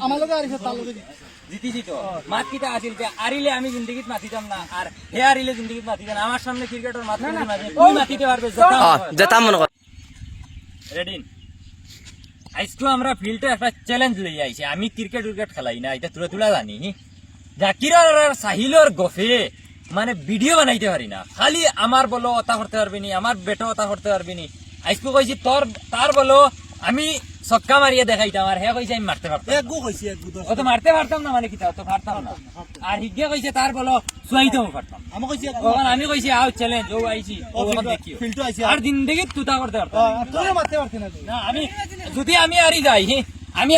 আমার লগে আরিছে তার লগে জিতিছি তো মাত কিটা আছিল যে আরিলে আমি জিন্দেগিত মাতিতাম না আর হে আরিলে জিন্দেগিত মাতিতাম না আমার সামনে ক্রিকেটার মাত করে মাঝে তুই মাতিতে পারবে যেতাম মনে কর রেডি আজকে আমরা ফিল্ডে একটা চ্যালেঞ্জ লই আইছি আমি ক্রিকেট খেলাই না এটা তুলা জানি জাকির আর সাহিলর গফে মানে ভিডিও বানাইতে পারি না খালি আমার বলো ওটা করতে পারবি নি আমার বেটা ওটা করতে পারবি নি আজকে কইছি তার বলো আমি ছক্কা মারিয়ে দেখাইতাম আর হে কইছে আমি মারতে পারতাম এক গো কইছি এক গো ও তো মারতে পারতাম না মানে কি তো পারতাম না আর হিগে কইছে তার বলো সুয়াইতেও পারতাম আমি কইছি এক ওখান আমি কইছি আও চ্যালেঞ্জ ও আইছি ও দেখিও ফিল্ডে আইছি আর জিন্দেগি তুতা করতে পারতাম তুই মারতে পারছিস না না আমি যদি আমি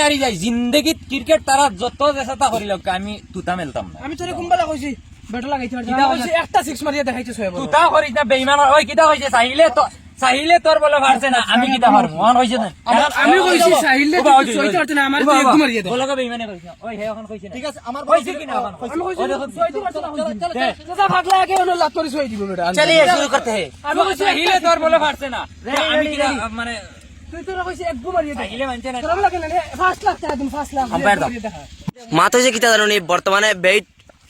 হারি যাই জিন্দেগিত ক্রিকেট তারা যত চেষ্টা করিল আমি তুতা মেলতাম না আমি তোরে কোনবেলা কইছি ব্যাট লাগাইতে পারছি কিটা কইছি একটা সিক্স মারিয়া দেখাইছে ছয় বল তুতা করিস না বেঈমান ওই কিটা কইছে সাহিলে তোর বলে পারছে না আমি কিটা পারবো মন কইছে না আমি কইছি সাহিল ছয়তে পারতে না আমার এক মারিয়া দে বলকে বেঈমানে কইছে ওই হে এখন কইছে ঠিক আছে আমার কইছে কি না এখন আমি কইছি ছয়তে পারতে না দাদা ভাগলা আগে হলো লাত করে ছয় দিব বেটা চলিয়ে শুরু করতে হে আমি কইছি সাহিলে তোর বলে পারছে না আমি কিটা মানে তুই তোরা কইছি এক গো মারিয়া দে সাহিলে মানছে না তোরা লাগে না ফার্স্ট লাখ টাকা দিন ফার্স্ট লাখ আম্পায়ার দাও মাত হয়েছে কিতা জানো নি বর্তমানে বেট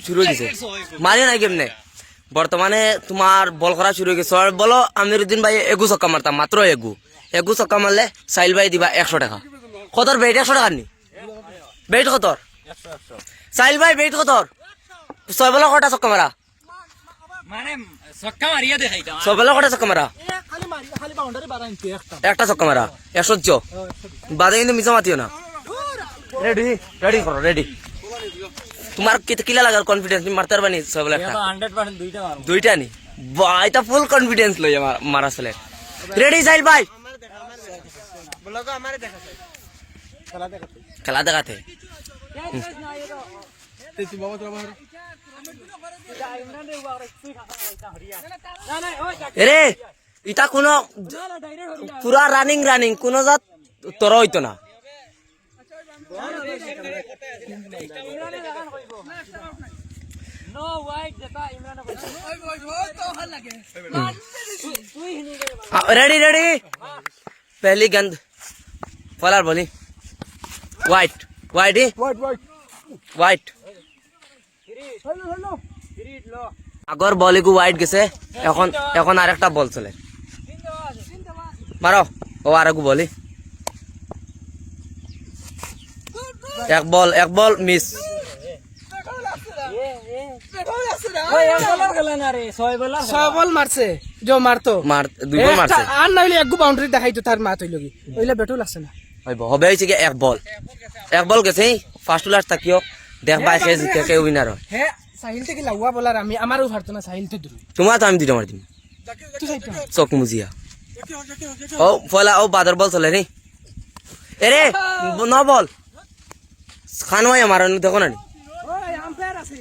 শুরু হয়েছে মারি নাই কেমনে বর্তমানে তোমার বল করা শুরু হয়ে গেছে আর বলো আমিরুদ্দিন ভাই এগু ছক্কা মারতাম মাত্র এগু ছক্কা মারলে সাইল ভাই দিবা 100 টাকা কতর বেট 100 টাকা নি বেট কতর সাইল ভাই বেট কতর 6 বলে কটা ছক্কা মারা মানে ছক্কা মারিয়া দেখাইতাম 6 বলে কটা ছক্কা মারা খালি বাউন্ডারি বাড়াইতে একটা ছক্কা মারা 100 বাদে কিন্তু মিছা মাতিও না রেডি করো রেডি তোমার কিলা লাগার কনফিডেন্স তুমি মারতে পারবা নি 6 বলে একটা 100% দুইটা মারবো দুইটা নি ভাই এটা ফুল কনফিডেন্স লই মারা চলে রেডি সাইল ভাই বলগো আমারে দেখাছে খেলা দেখাতে তেছি বাবা তোরা বাহির রে এটা কোনো পুরা রানিং কোনো জাত তোর হইতো না নো ওয়াইড যেটা ইমরান কইছে ওই তো ভাল লাগে তুই হিনি रेडी पहली गेंद फलार बोली वाइट আগর বলে গু ওয়াইড গেছে এখন আরেকটা বল চলে মারো ও আরেকু বলি এক বল মিস ছয় বল মারছে जो মারতো দুই বল মারছে আর না হইলে এক বাউন্ডারি দেখাইতো তার মাত হইল কি হইলে ব্যাটও লাগছে না হবে হইছে কি এক বল গেছে ফার্স্ট লাস্ট তাকিও দেখবা কে জিতে কে উইনার হয় হে সাহিল থেকে লাউয়া বলার আমি আমারও পারতো না সাহিল তো দূর তোমার তো আমি দুইটা মার দিম তুই সাইটো চক মুজিয়া ও ফলা ও বাদর বল চলে রে এরে ন বল খানওয়াই আমার দেখো না ওই আম্পায়ার আছে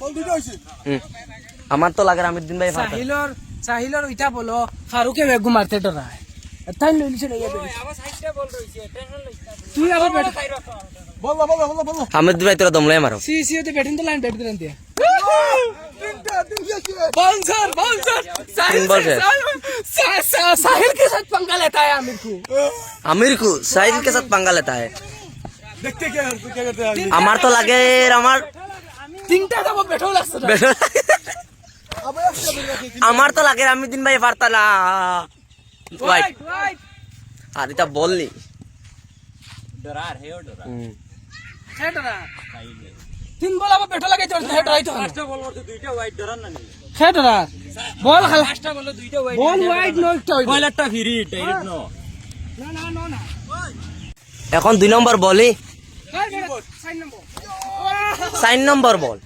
বল দুটো হইছে আমার তো লাগে আমিরুদ্দিন ভাই সাহিলর ওইটা বলো ফারুকে বেগু মারতে ডরা তাই লইছে না আবার সাইডটা বল রইছে টেনশন লইছ তুই আবার ব্যাট বল আমিরুদ্দিন ভাই তোরা দমলাই মারো সি ওতে ব্যাটিং তো লাইন ব্যাট দিলেন দিয়া बाउंसर साहिल के साथ पंगा लेता है आमिर को साहिल के साथ पंगा लेता है देखते क्या करते हैं আমার তো লাগে আমার তিনটা তো বেঠো লাগছে আমার তো লাগে আমিরুদ্দিন ভাই পারতা না রাইট আর এটা বলনি ডরার হেও ডরা হে ডরা তিন বল আবার বেঠো লাগাইতে হে ডরাই তো ফার্স্ট বল করতে দুইটা ওয়াইড ডরার না হে ডরা বল খালা ফার্স্ট বল দুইটা ওয়াইড বল ওয়াইড নো একটা হইবে বল একটা ফ্রি ডাইরেক্ট নো না এখন 2 নম্বর বলি সাইন নম্বর 4 নম্বর বল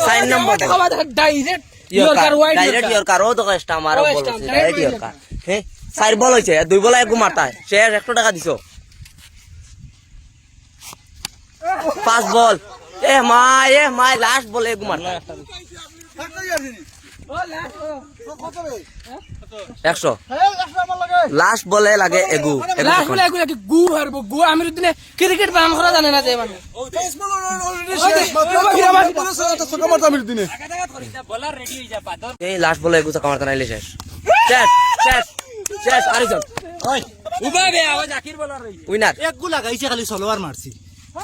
4 নম্বর ডাইরেক্ট ডাইরেক্ট ইয়র কার ও তো কাস্টা মারো বল ডাইরেক্ট ইয়র কার হে 4 বল হইছে 2 বল এক গু মারতা है শেষ 100 টাকা দিছো 5 বল এ মাই লাস্ট বল এক গু মারতা 100 লাস্ট বলে লাগে এগু লাস্ট বলে এগু লাগে গু হারবো গু আমিরুদ্দিন ক্রিকেট বাম করা জানে না যে মানে বলার রেডি হই যা পাদর এই লাস্ট বলে এগু তো কামারতা নাইলে শেষ আরিজন ওই উবা বে আও জাকির বলার রইছে উইনার এক গু লাগাইছে খালি সলোয়ার মারছি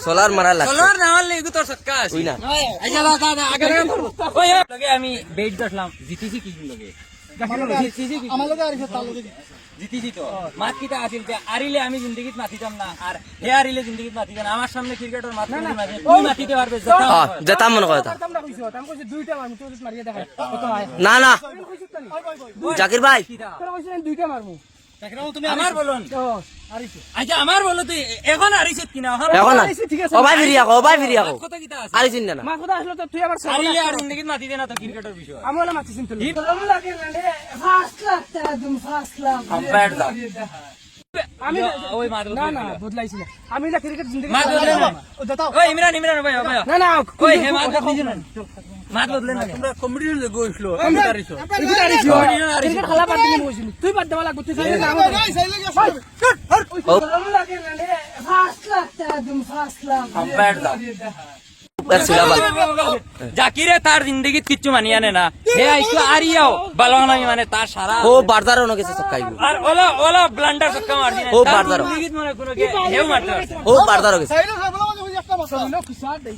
সোলার মারা লাগছে চলোর না মারলে এগু তোর সক্কা আছে উইনার আচ্ছা দাদা আগে ওই লগে আমি বেট ধরলাম জিতিছি কি লগে জিতিছি কি আমার লগে আরিছে তার লগে জিতিছি তো মাত কিটা আছিল তে আরিলে আমি জিন্দেগিত মাতিতাম না আর হে আরিলে জিন্দেগিত মাতিতাম না আমার সামনে ক্রিকেটর মাত না মাঝে তুই মাতিতে পারবে যেটা মনে করে তা। আমরা কইছো আমি কইছি দুইটা মারমু তুই মারিয়া দেখা কত আয় না না কইছিস তো নি জাকির ভাই তোরা কইছিস আমি দুইটা মারমু তুমি আমার বলুন ও আরিছে আচ্ছা আমার বলো তুই এখন আরিছত কিনা এখন না ঠিক আছে। ও ভাই ফিরি আকো ও ভাই ফিরি আকো কত কিটা আছে আরে চিন্তা না মা কথা আসলো তো তুই আবার আরিলে আর জিন্দেগিত মাতি দে না তো ক্রিকেটের বিষয় আমি ওলা মারছিস তুই ভালো লাগে না রে ফাস্ট লাগতে একদম ফাস্ট লাগ আম্পায়ার দা আমি ওই মাত না না বদলাইছি না আমি না ক্রিকেট জিন্দেগি মাত বদলে না ও দাও ওই ইমরান ইমরান ভাই ভাই না না ওই হে মাত বদলে না মাত বদলে না তোমরা কমেডির লগে গইছলো আমি আরিছো ক্রিকেট আরিছো ক্রিকেট খেলা বাদ দিলি বইছিলি তুই বাদ দেওয়া লাগবে তুই সাইলে না ভালো লাগে না রে ফাস্ট লাগতে একদম ফাস্ট লাগ আম্পায়ার দা এক সিলাবাল জাকিরে তার জিন্দেগিত কিচ্ছু মানি আনে না হে আইছো আরিয়াও বালনাই মানে তার সারা ও বারদারও না গেছে সকাইবো আর ওলা ওলা ব্লান্ডার সক্কা মারছি না ও তার বারদারও। জিন্দেগিত মনে কোনো হেও মারতে পারছে ও বারদারও গেছে সব লোক খুশাল দেই